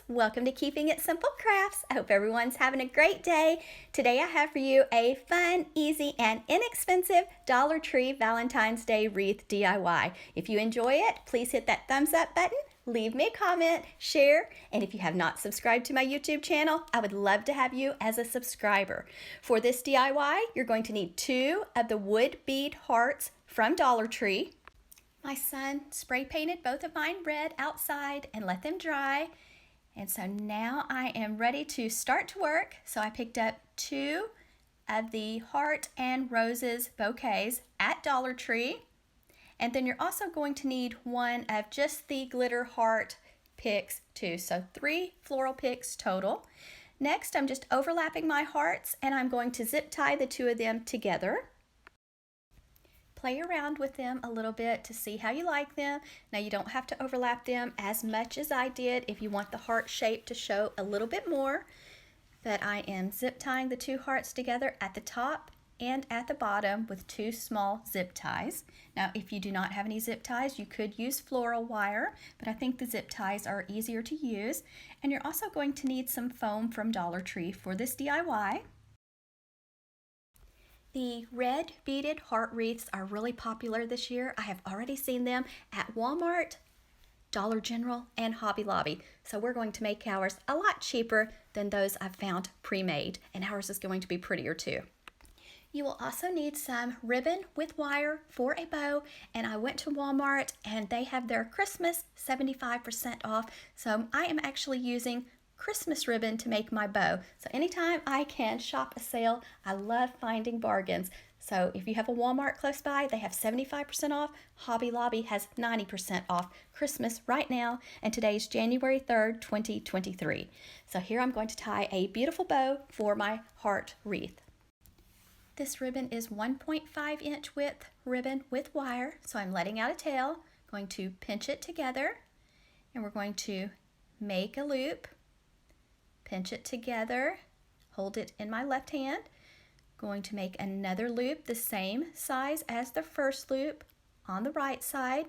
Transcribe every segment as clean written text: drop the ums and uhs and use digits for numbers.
welcome to Keeping It Simple Crafts. I hope everyone's having a great day. Today I have for you a fun, easy, and inexpensive Dollar Tree Valentine's Day wreath DIY. If you enjoy it, please hit that thumbs up button, leave me a comment, share, and if you have not subscribed to my YouTube channel, I would love to have you as a subscriber. For this DIY, you're going to need 2 of the wood bead hearts from Dollar Tree. My son spray painted both of mine red outside and let them dry. And so now I am ready to start to work. So I picked up 2 of the heart and roses bouquets at Dollar Tree. And then you're also going to need 1 of just the glitter heart picks too. So 3 floral picks total. Next, I'm just overlapping my hearts and I'm going to zip tie the 2 of them together. Play around with them a little bit to see how you like them. Now you don't have to overlap them as much as I did if you want the heart shape to show a little bit more. But I am zip tying the 2 hearts together at the top and at the bottom with 2 small zip ties. Now if you do not have any zip ties, you could use floral wire, but I think the zip ties are easier to use. And you're also going to need some foam from Dollar Tree for this DIY. The red beaded heart wreaths are really popular this year. I have already seen them at Walmart, Dollar General, and Hobby Lobby. So we're going to make ours a lot cheaper than those I've found pre-made, and ours is going to be prettier too. You will also need some ribbon with wire for a bow, and I went to Walmart and they have their Christmas 75% off. So I am actually using Christmas ribbon to make my bow. So anytime I can shop a sale, I love finding bargains. So if you have a Walmart close by, they have 75% off. Hobby Lobby has 90% off Christmas right now, and today's January 3rd, 2023. So here I'm going to tie a beautiful bow for my heart wreath. This ribbon is 1.5 inch width ribbon with wire, so I'm letting out a tail, going to pinch it together, and we're going to make a loop. Pinch it together, hold it in my left hand, going to make another loop the same size as the first loop on the right side,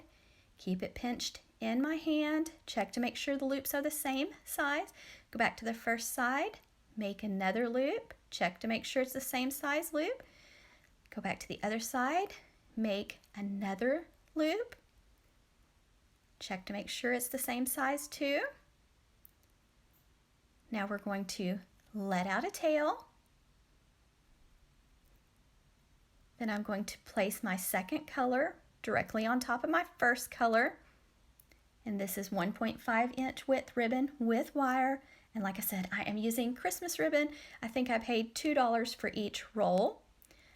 keep it pinched in my hand, check to make sure the loops are the same size, go back to the first side, make another loop, check to make sure it's the same size loop, go back to the other side, make another loop, check to make sure it's the same size too. Now we're going to let out a tail. Then I'm going to place my second color directly on top of my first color. And this is 1.5 inch width ribbon with wire. And like I said, I am using Christmas ribbon. I think I paid $2 for each roll.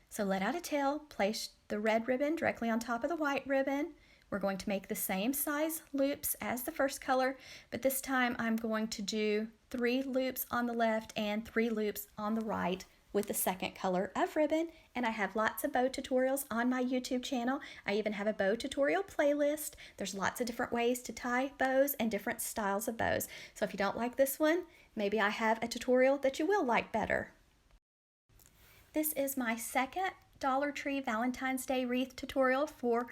So let out a tail, place the red ribbon directly on top of the white ribbon. We're going to make the same size loops as the first color, but this time I'm going to do 3 loops on the left and 3 loops on the right with the second color of ribbon. And I have lots of bow tutorials on my YouTube channel. I even have a bow tutorial playlist. There's lots of different ways to tie bows and different styles of bows. So if you don't like this one, maybe I have a tutorial that you will like better. This is my second Dollar Tree Valentine's Day wreath tutorial for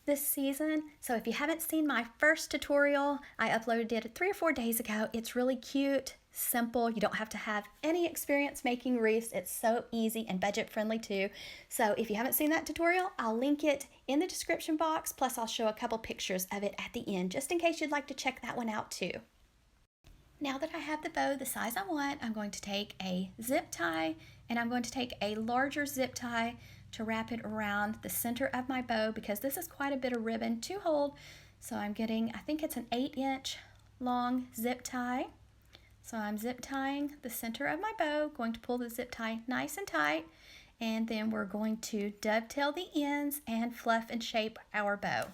this season. So if you haven't seen my first tutorial, I uploaded it 3 or 4 days ago. It's really cute, simple. You don't have to have any experience making wreaths. It's so easy and budget friendly too. So if you haven't seen that tutorial, I'll link it in the description box. Plus I'll show a couple pictures of it at the end, just in case you'd like to check that one out too. Now that I have the bow the size I want, I'm going to take a zip tie, and I'm going to take a larger zip tie to wrap it around the center of my bow because this is quite a bit of ribbon to hold. So I'm getting, I think it's an 8 inch long zip tie. So I'm zip tying the center of my bow, going to pull the zip tie nice and tight, and then we're going to dovetail the ends and fluff and shape our bow.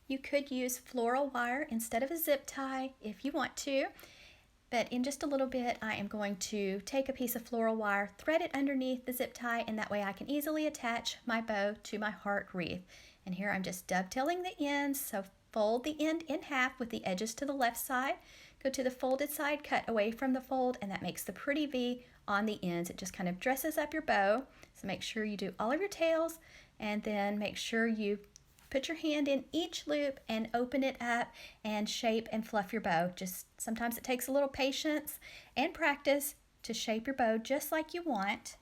You could use floral wire instead of a zip tie if you want to. But in just a little bit, I am going to take a piece of floral wire, thread it underneath the zip tie, and that way I can easily attach my bow to my heart wreath. And here I'm just dovetailing the ends, so fold the end in half with the edges to the left side, go to the folded side, cut away from the fold, and that makes the pretty V on the ends. It just kind of dresses up your bow. So make sure you do all of your tails, and then make sure you put your hand in each loop and open it up and shape and fluff your bow. Just sometimes it takes a little patience and practice to shape your bow just like you want.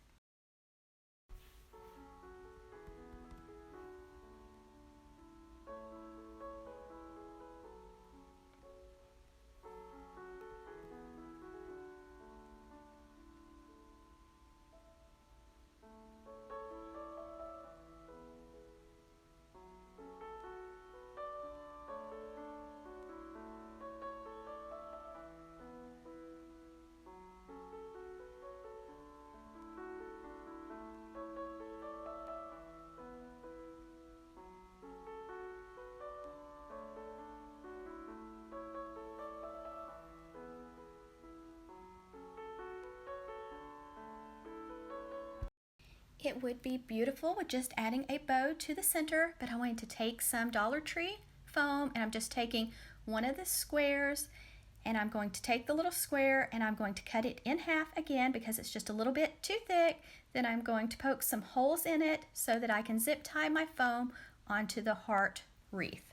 It would be beautiful with just adding a bow to the center, but I wanted to take some Dollar Tree foam, and I'm just taking one of the squares, and I'm going to take the little square and I'm going to cut it in half again because it's just a little bit too thick. Then I'm going to poke some holes in it so that I can zip tie my foam onto the heart wreath.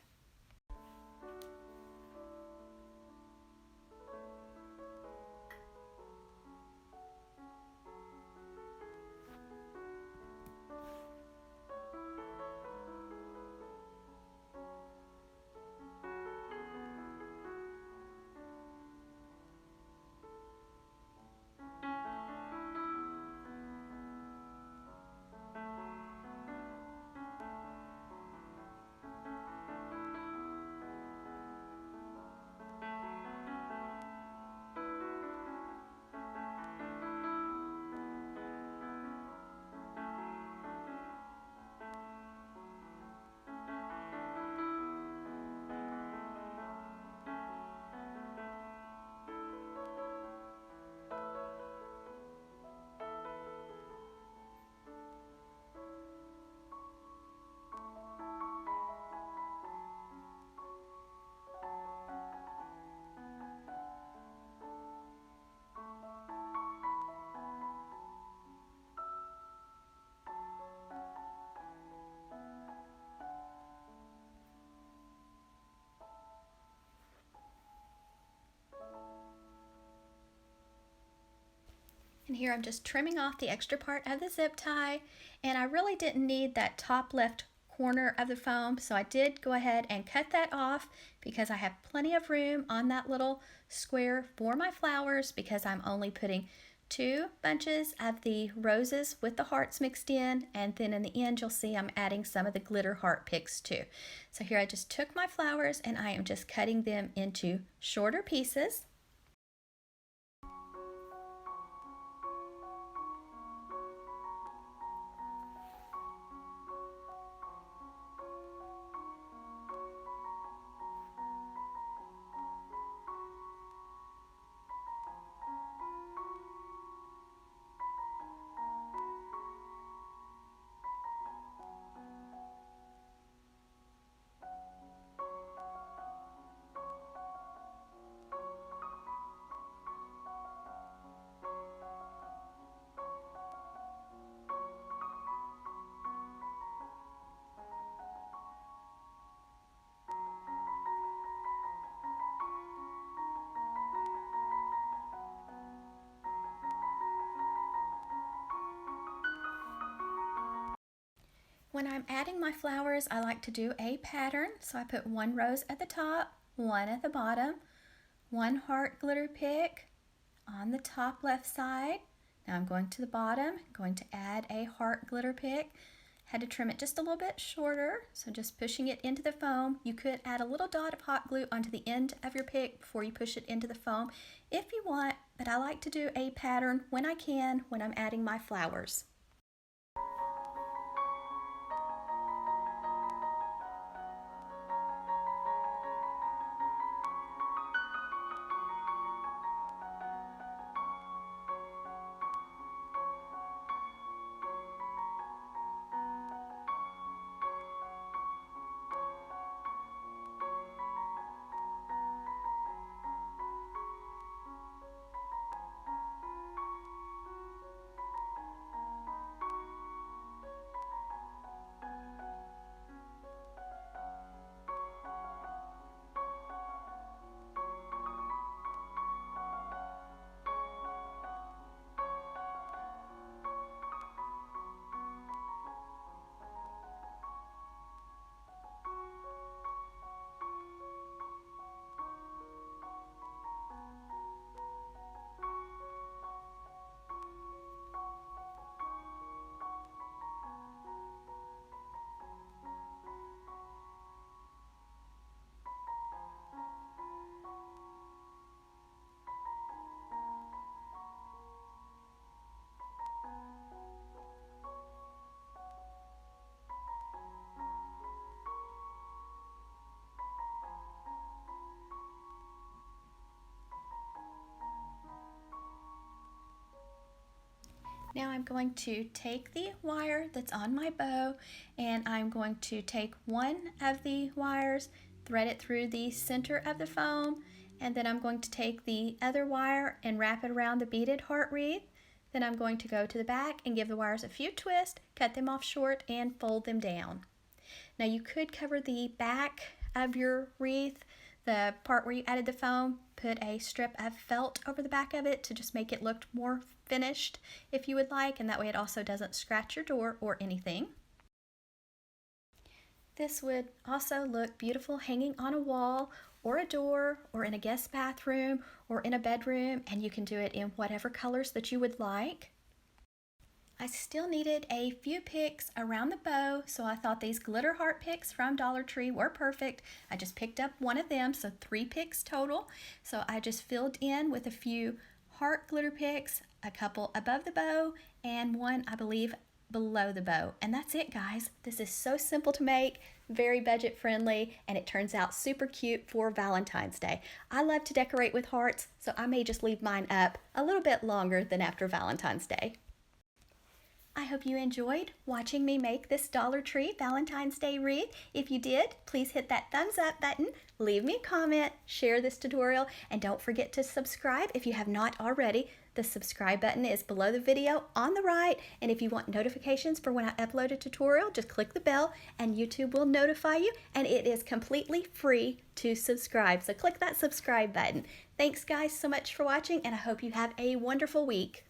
And here I'm just trimming off the extra part of the zip tie, and I really didn't need that top left corner of the foam, so I did go ahead and cut that off because I have plenty of room on that little square for my flowers, because I'm only putting 2 bunches of the roses with the hearts mixed in, and then in the end you'll see I'm adding some of the glitter heart picks too. So here I just took my flowers and I am just cutting them into shorter pieces. When I'm adding my flowers, I like to do a pattern. So I put 1 rose at the top, 1 at the bottom, 1 heart glitter pick on the top left side. Now I'm going to the bottom, going to add a heart glitter pick. Had to trim it just a little bit shorter, so just pushing it into the foam. You could add a little dot of hot glue onto the end of your pick before you push it into the foam if you want, but I like to do a pattern when I can when I'm adding my flowers. Now I'm going to take the wire that's on my bow, and I'm going to take one of the wires, thread it through the center of the foam, and then I'm going to take the other wire and wrap it around the beaded heart wreath. Then I'm going to go to the back and give the wires a few twists, cut them off short, and fold them down. Now you could cover the back of your wreath, the part where you added the foam, put a strip of felt over the back of it to just make it look more finished if you would like, and that way it also doesn't scratch your door or anything. This would also look beautiful hanging on a wall or a door or in a guest bathroom or in a bedroom, and you can do it in whatever colors that you would like. I still needed a few picks around the bow, so I thought these glitter heart picks from Dollar Tree were perfect. I just picked up one of them, so 3 picks total. So I just filled in with a few heart glitter picks, a couple above the bow, and one, I believe, below the bow. And that's it, guys. This is so simple to make, very budget friendly, and it turns out super cute for Valentine's Day. I love to decorate with hearts, so I may just leave mine up a little bit longer than after Valentine's Day. I hope you enjoyed watching me make this Dollar Tree Valentine's Day wreath. If you did, please hit that thumbs up button, leave me a comment, share this tutorial, and don't forget to subscribe if you have not already. The subscribe button is below the video on the right, and if you want notifications for when I upload a tutorial, just click the bell and YouTube will notify you, and it is completely free to subscribe. So click that subscribe button. Thanks guys so much for watching, and I hope you have a wonderful week.